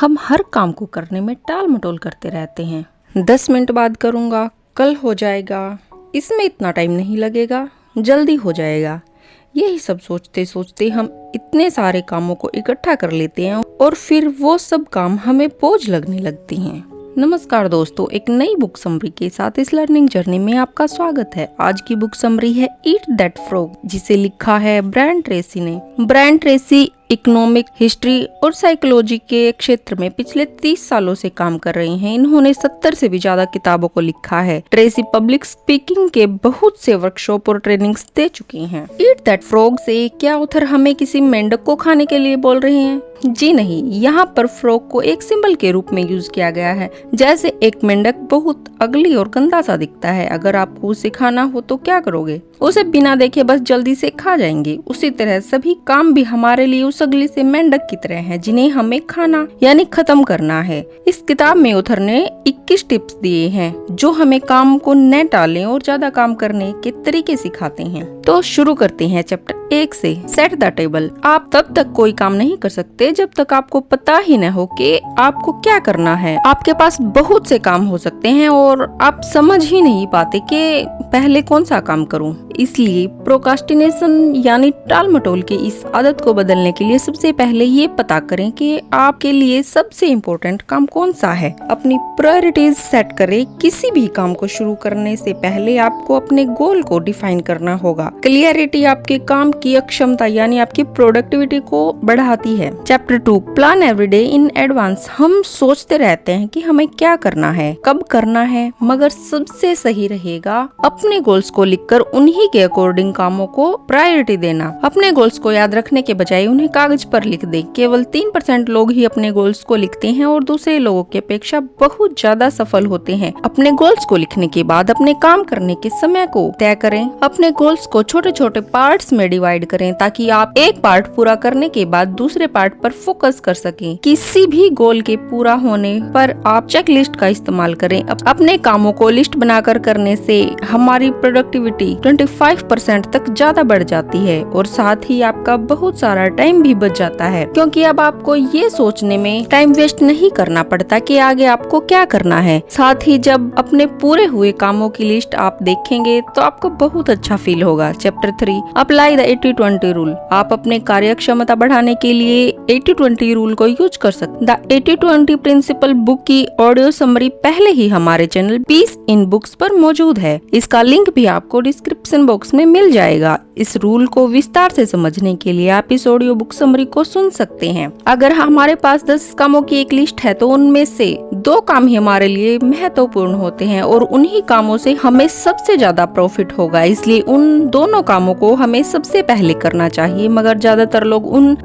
हम हर काम को करने में टाल मटोल करते रहते हैं। 10 मिनट बाद करूँगा, कल हो जाएगा, इसमें इतना टाइम नहीं लगेगा, जल्दी हो जाएगा। यही सब सोचते सोचते हम इतने सारे कामों को इकट्ठा कर लेते हैं और फिर वो सब काम हमें बोझ लगने लगती हैं। नमस्कार दोस्तों, एक नई बुक समरी के साथ इस लर्निंग जर्नी में आपका स्वागत है। आज की बुक समरी है ईट दैट फ्रॉग, जिसे लिखा है ब्रायन ट्रेसी ने। ब्रायन ट्रेसी इकोनॉमिक, हिस्ट्री और साइकोलॉजी के क्षेत्र में पिछले 30 सालों से काम कर रही हैं। इन्होंने 70 से भी ज्यादा किताबों को लिखा है। ट्रेसी पब्लिक स्पीकिंग के बहुत से वर्कशॉप और ट्रेनिंग्स दे चुकी हैं। ईट दैट फ्रॉग से क्या ऑथर हमें किसी मेंढक को खाने के लिए बोल रहे हैं? जी नहीं, यहाँ पर फ्रॉग को एक सिंबल के रूप में यूज किया गया है। जैसे एक मेंढक बहुत अगली और गंदा सा दिखता है, अगर आपको उसे खाना हो तो क्या करोगे? उसे बिना देखे बस जल्दी से खा जाएंगे। उसी तरह सभी काम भी हमारे लिए उस अगली से मेंढक की तरह हैं, जिन्हें हमें खाना यानी खत्म करना है। इस किताब में ऑथर ने 21 टिप्स दिए हैं जो हमें काम को न टालें और ज्यादा काम करने के तरीके सिखाते हैं। तो शुरू करते हैं चैप्टर 1 से। Set the table. आप तब तक कोई काम नहीं कर सकते जब तक आपको पता ही न हो कि आपको क्या करना है। आपके पास बहुत से काम हो सकते हैं और आप समझ ही नहीं पाते कि पहले कौन सा काम करूं। इसलिए प्रोक्रास्टिनेशन यानी टाल मटोल की इस आदत को बदलने के लिए सबसे पहले ये पता करें कि आपके लिए सबसे इम्पोर्टेंट काम कौन सा है। अपनी प्रायोरिटीज सेट करें। किसी भी काम को शुरू करने से पहले आपको अपने गोल को डिफाइन करना होगा। क्लियरिटी आपके काम की अक्षमता यानी आपकी प्रोडक्टिविटी को बढ़ाती है। Chapter 2, plan everyday in advance. हम सोचते रहते हैं कि हमें क्या करना है, कब करना है, मगर सबसे सही रहेगा अपने गोल्स को लिखकर उन्हीं के अकॉर्डिंग कामों को प्रायोरिटी देना। अपने गोल्स को याद रखने के बजाय उन्हें कागज पर लिख दें। केवल 3% लोग ही अपने गोल्स को लिखते हैं और दूसरे लोगों की अपेक्षा बहुत ज्यादा सफल होते हैं। अपने गोल्स को लिखने के बाद अपने काम करने के समय को तय करें। अपने गोल्स को छोटे छोटे पार्ट्स में डिवाइड करें ताकि आप एक पार्ट पूरा करने के बाद दूसरे पार्ट पर फोकस कर सकें। किसी भी गोल के पूरा होने पर आप चेक लिस्ट का इस्तेमाल करें। अपने कामों को लिस्ट बनाकर करने से हमारी प्रोडक्टिविटी 25% तक ज्यादा बढ़ जाती है और साथ ही आपका बहुत सारा टाइम भी बच जाता है, क्योंकि अब आपको ये सोचने में टाइम वेस्ट नहीं करना पड़ता कि आगे आपको क्या करना है। साथ ही जब अपने पूरे हुए कामों की लिस्ट आप देखेंगे तो आपको बहुत अच्छा फील होगा। Chapter 3, apply the 80-20 rule. आप अपने कार्यक्षमता बढ़ाने के लिए 80-20 रूल को यूज कर सकते। द 80-20 प्रिंसिपल बुक की ऑडियो समरी पहले ही हमारे चैनल पीस इन बुक्स पर मौजूद है। इसका लिंक भी आपको डिस्क्रिप्शन बॉक्स में मिल जाएगा। इस रूल को विस्तार से समझने के लिए आप इस ऑडियो बुक समरी को सुन सकते हैं। अगर हमारे पास 10 कामों की एक लिस्ट है तो उनमें से 2 काम ही हमारे लिए महत्वपूर्ण होते हैं और उन्हीं कामों से हमें सबसे ज्यादा प्रॉफिट होगा। इसलिए उन दोनों कामों को हमें सबसे पहले करना चाहिए, मगर ज्यादातर लोग उन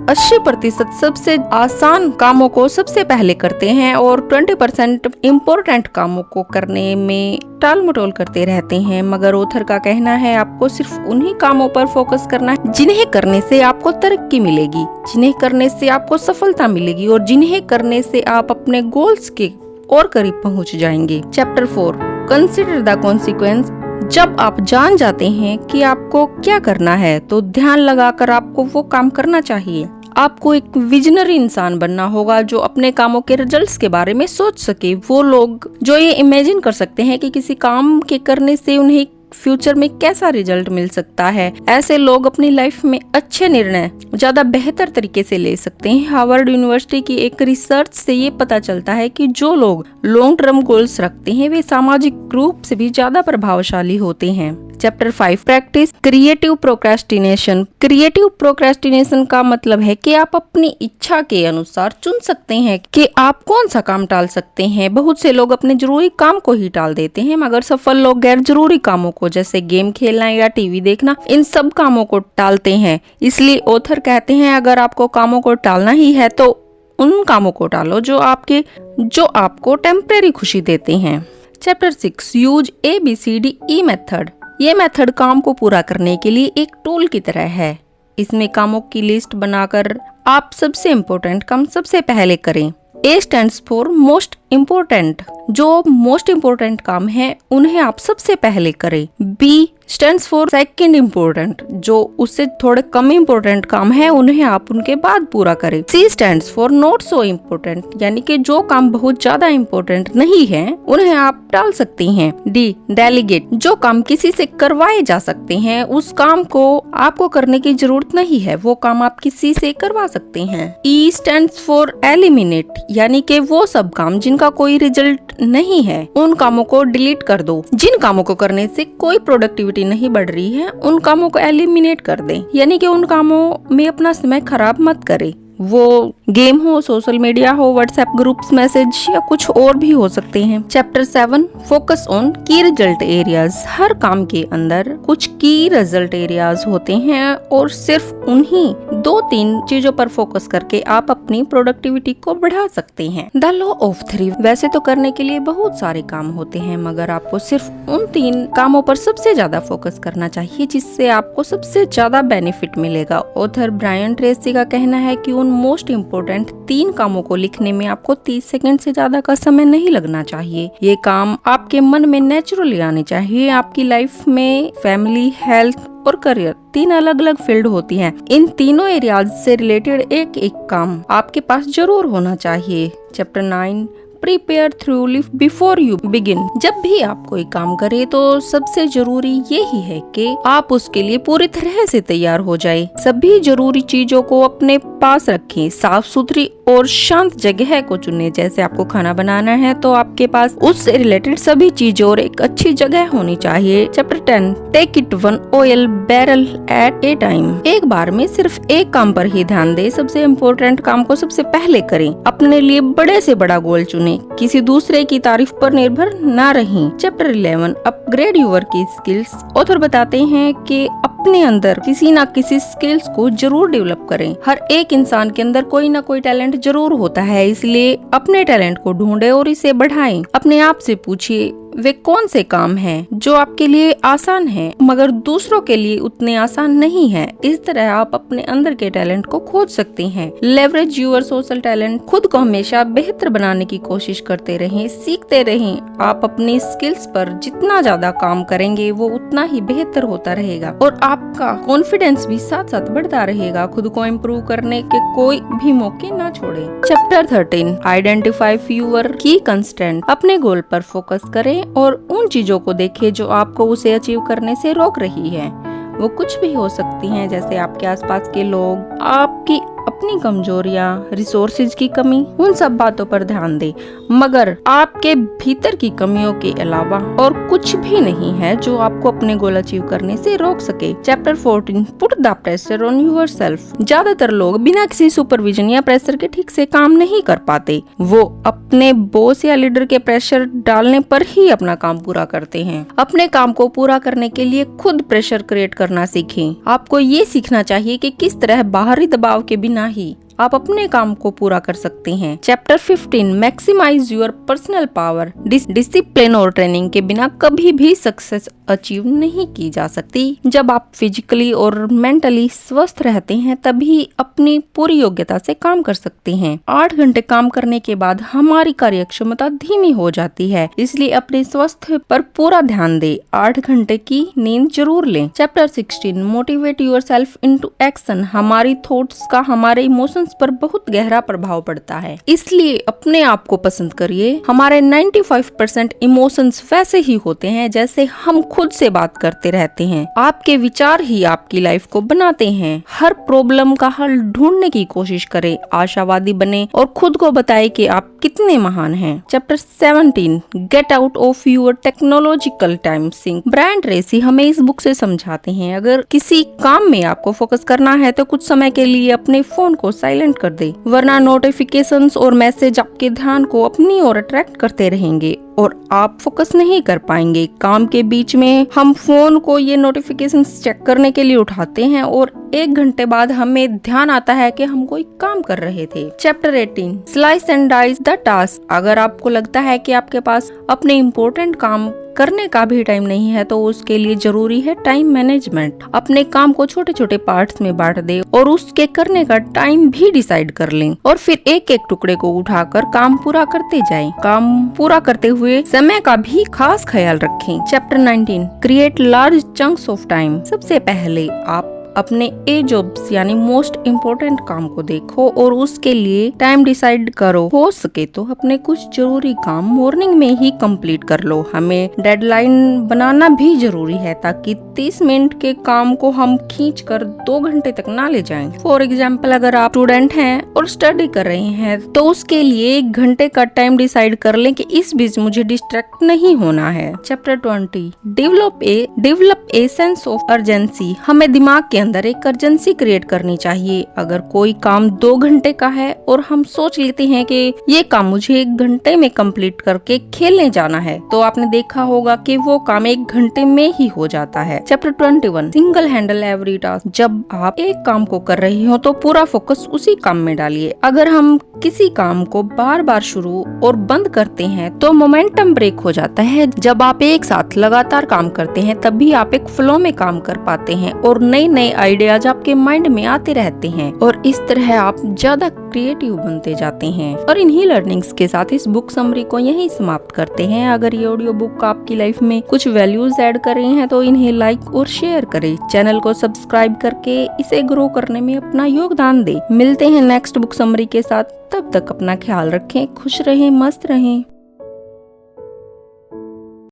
80% सबसे आसान कामों को सबसे पहले करते हैं और 20% इम्पोर्टेंट कामों को करने में टाल मटोल करते रहते हैं। मगर ऑथर का कहना है आपको सिर्फ उन्हीं कामों पर फोकस करना है जिन्हें करने से आपको तरक्की मिलेगी, जिन्हें करने से आपको सफलता मिलेगी और जिन्हें करने से आप अपने गोल्स के और करीब पहुंच जाएंगे। Chapter 4, consider the consequence. जब आप जान जाते हैं कि आपको क्या करना है तो ध्यान लगाकर आपको वो काम करना चाहिए। आपको एक विजनरी इंसान बनना होगा जो अपने कामों के रिजल्ट्स के बारे में सोच सके। वो लोग जो ये इमेजिन कर सकते हैं कि किसी काम के करने से उन्हें फ्यूचर में कैसा रिजल्ट मिल सकता है। ऐसे लोग अपनी लाइफ में अच्छे निर्णय ज्यादा बेहतर तरीके से ले सकते हैं। हार्वर्ड यूनिवर्सिटी की एक रिसर्च से ये पता चलता है कि जो लोग लॉन्ग टर्म गोल्स रखते हैं वे सामाजिक रूप से भी ज्यादा प्रभावशाली होते हैं। Chapter 5, practice creative procrastination. Creative procrastination का मतलब है कि आप अपनी इच्छा के अनुसार चुन सकते हैं कि आप कौन सा काम टाल सकते हैं। बहुत से लोग अपने जरूरी काम को ही टाल देते हैं, मगर सफल लोग गैर जरूरी कामों को जैसे गेम खेलना या टीवी देखना, इन सब कामों को टालते हैं। इसलिए ऑथर कहते हैं अगर आपको कामों को टालना ही है तो उन कामों को टालो जो आपको टेम्परेरी खुशी देते हैं। Chapter 6, use ABCDE method. ये मेथड काम को पूरा करने के लिए एक टूल की तरह है। इसमें कामों की लिस्ट बनाकर आप सबसे इम्पोर्टेंट काम सबसे पहले करें। A stands for most important, जो मोस्ट इम्पोर्टेंट काम है उन्हें आप सबसे पहले करें। B stands for second important, जो उससे थोड़े कम इम्पोर्टेंट काम है उन्हें आप उनके बाद पूरा करें। C stands for not so important, यानी कि जो काम बहुत ज्यादा इम्पोर्टेंट नहीं है उन्हें आप टाल सकती हैं। डी डेलीगेट, जो काम किसी से करवाए जा सकते हैं, उस काम को आपको करने की जरूरत नहीं है, वो काम आप किसी से करवा सकते हैं। ई स्टैंड्स फॉर एलिमिनेट, यानी कि वो सब काम जिनका कोई रिजल्ट नहीं है उन कामों को डिलीट कर दो। जिन कामों को करने से कोई प्रोडक्टिविटी नहीं बढ़ रही है उन कामों को एलिमिनेट कर दें, यानी कि उन कामों में अपना समय खराब मत करें। वो गेम हो, सोशल मीडिया हो, व्हाट्सएप ग्रुप्स, मैसेज या कुछ और भी हो सकते हैं। चैप्टर 7 फोकस ऑन की रिजल्ट एरियाज। हर काम के अंदर कुछ की रिजल्ट एरियाज होते हैं और सिर्फ उन्हीं 2-3 चीजों पर फोकस करके आप अपनी प्रोडक्टिविटी को बढ़ा सकते हैं। द लॉ ऑफ 3, वैसे तो करने के लिए बहुत सारे काम होते हैं मगर आपको सिर्फ उन 3 कामों पर सबसे ज्यादा फोकस करना चाहिए जिससे आपको सबसे ज्यादा बेनिफिट मिलेगा। ऑथर ब्रायन ट्रेसी का कहना है कि उन मोस्ट इम्पोर्टेंट 3 कामों को लिखने में आपको 30 सेकंड से ज्यादा का समय नहीं लगना चाहिए। ये काम आपके मन में नेचुरली आने चाहिए। आपकी लाइफ में फैमिली, हेल्थ और करियर 3 अलग अलग फील्ड होती हैं। इन तीनों एरियाज से रिलेटेड एक एक काम आपके पास जरूर होना चाहिए। Chapter 9 prepare through live before you begin. जब भी आप कोई काम करें तो सबसे जरूरी यही है कि आप उसके लिए पूरी तरह से तैयार हो जाएं। सभी जरूरी चीजों को अपने पास रखें, साफ सुथरी और शांत जगह को चुनें। जैसे आपको खाना बनाना है तो आपके पास उससे रिलेटेड सभी चीजें और एक अच्छी जगह होनी चाहिए। Chapter 10 take it 1 oil barrel at a time. एक बार में सिर्फ एक काम पर ही ध्यान दें। सबसे इम्पोर्टेंट काम को सबसे पहले करें। अपने लिए बड़े से बड़ा गोल चुनें, किसी दूसरे की तारीफ पर निर्भर ना रहें। चैप्टर 11 अपग्रेड योर की स्किल्स। ऑथर बताते हैं कि अपने अंदर किसी ना किसी स्किल्स को जरूर डेवलप करें। हर एक इंसान के अंदर कोई ना कोई टैलेंट जरूर होता है, इसलिए अपने टैलेंट को ढूंढें और इसे बढ़ाएं। अपने आप से पूछिए वे कौन से काम हैं जो आपके लिए आसान हैं मगर दूसरों के लिए उतने आसान नहीं हैं। इस तरह आप अपने अंदर के टैलेंट को खोज सकते हैं। Leverage your social talent. खुद को हमेशा बेहतर बनाने की कोशिश करते रहें, सीखते रहें। आप अपनी स्किल्स पर जितना ज्यादा काम करेंगे वो उतना ही बेहतर होता रहेगा और आपका कॉन्फिडेंस भी साथ साथ बढ़ता रहेगा। खुद को इम्प्रूव करने के कोई भी मौके ना छोड़े। चैप्टर 13 आइडेंटिफाई यूर की कंस्ट्रेंट। अपने गोल पर फोकस करें और उन चीजों को देखें जो आपको उसे अचीव करने से रोक रही है। वो कुछ भी हो सकती हैं, जैसे आपके आसपास के लोग, आपकी अपनी कमजोरियां, रिसोर्सेज की कमी, उन सब बातों पर ध्यान दें। मगर आपके भीतर की कमियों के अलावा और कुछ भी नहीं है जो आपको अपने गोल अचीव करने से रोक सके। Chapter 14 put the pressure on yourself. ज्यादातर लोग बिना किसी सुपरविजन या प्रेशर के ठीक से काम नहीं कर पाते। वो अपने बॉस या लीडर के प्रेशर डालने पर ही अपना काम पूरा करते हैं। अपने काम को पूरा करने के लिए खुद प्रेशर क्रिएट करना सीखें। आपको ये सीखना चाहिए कि किस तरह बाहरी दबाव के बिना ही आप अपने काम को पूरा कर सकते हैं। Chapter 15 maximize your personal power. Discipline और ट्रेनिंग के बिना कभी भी सक्सेस अचीव नहीं की जा सकती। जब आप फिजिकली और मेंटली स्वस्थ रहते हैं तभी अपनी पूरी योग्यता से काम कर सकते हैं। 8 घंटे काम करने के बाद हमारी कार्य क्षमता धीमी हो जाती है, इसलिए अपने स्वास्थ्य पर पूरा ध्यान दें। 8 घंटे की नींद जरूर लें। Chapter 16 motivate yourself into action. हमारी थॉट्स का हमारे इमोशंस पर बहुत गहरा प्रभाव पड़ता है, इसलिए अपने आप को पसंद करिए। हमारे 95% इमोशंस वैसे ही होते हैं जैसे हम खुद से बात करते रहते हैं। आपके विचार ही आपकी लाइफ को बनाते हैं। हर प्रॉब्लम का हल ढूंढने की कोशिश करें, आशावादी बने और खुद को बताएं कि आप कितने महान हैं। Chapter 17 get out of your technological time sink. Brian Tracy हमें इस बुक से समझाते हैं, अगर किसी काम में आपको फोकस करना है तो कुछ समय के लिए अपने फोन को साइलेंट कर दे, वरना नोटिफिकेशंस और मैसेज आपके ध्यान को अपनी ओर अट्रैक्ट करते रहेंगे और आप फोकस नहीं कर पाएंगे। काम के बीच में हम फोन को ये नोटिफिकेशंस चेक करने के लिए उठाते हैं और 1 घंटे बाद हमें ध्यान आता है कि हम कोई काम कर रहे थे। Chapter 18 slice and dice the task. अगर आपको लगता है कि आपके पास अपने इम्पोर्टेंट काम करने का भी टाइम नहीं है तो उसके लिए जरूरी है टाइम मैनेजमेंट। अपने काम को छोटे छोटे पार्ट्स में बांट दे और उसके करने का टाइम भी डिसाइड कर लें और फिर एक एक टुकड़े को उठाकर काम पूरा करते जाएं। काम पूरा करते हुए समय का भी खास ख्याल रखें। Chapter 19 create large chunks of time. सबसे पहले आप अपने ए जॉब्स यानी मोस्ट इम्पोर्टेंट काम को देखो और उसके लिए टाइम डिसाइड करो। हो सके तो अपने कुछ जरूरी काम मॉर्निंग में ही कंप्लीट कर लो। हमें डेडलाइन बनाना भी जरूरी है ताकि 30 मिनट के काम को हम खींच कर 2 घंटे तक ना ले जाएं। फॉर एग्जाम्पल, अगर आप स्टूडेंट हैं और स्टडी कर रहे हैं तो उसके लिए 1 घंटे का टाइम डिसाइड कर लें कि इस बीच मुझे डिस्ट्रैक्ट नहीं होना है। Chapter 20 develop a sense of urgency. हमें दिमाग के अंदर एक अर्जेंसी क्रिएट करनी चाहिए। अगर कोई काम 2 घंटे का है और हम सोच लेते हैं कि ये काम मुझे 1 घंटे में कंप्लीट करके खेलने जाना है, तो आपने देखा होगा कि वो काम 1 घंटे में ही हो जाता है। Chapter 21 single handle every task. जब आप एक काम को कर रहे हो तो पूरा फोकस उसी काम में डालिए। अगर हम किसी काम को बार बार शुरू और बंद करते हैं तो मोमेंटम ब्रेक हो जाता है। जब आप एक साथ लगातार काम करते हैं तभी आप एक फ्लो में काम कर पाते हैं और नए आइडियाज आपके माइंड में आते रहते हैं और इस तरह आप ज्यादा क्रिएटिव बनते जाते हैं। और इन्हीं लर्निंग्स के साथ इस बुक समरी को यहीं समाप्त करते हैं। अगर ये ऑडियो बुक आपकी लाइफ में कुछ वैल्यूज ऐड कर रहे हैं तो इन्हें लाइक और शेयर करें। चैनल को सब्सक्राइब करके इसे ग्रो करने में अपना योगदान दें। मिलते हैं नेक्स्ट बुक समरी के साथ। तब तक अपना ख्याल रखें, खुश रहें, मस्त रहें।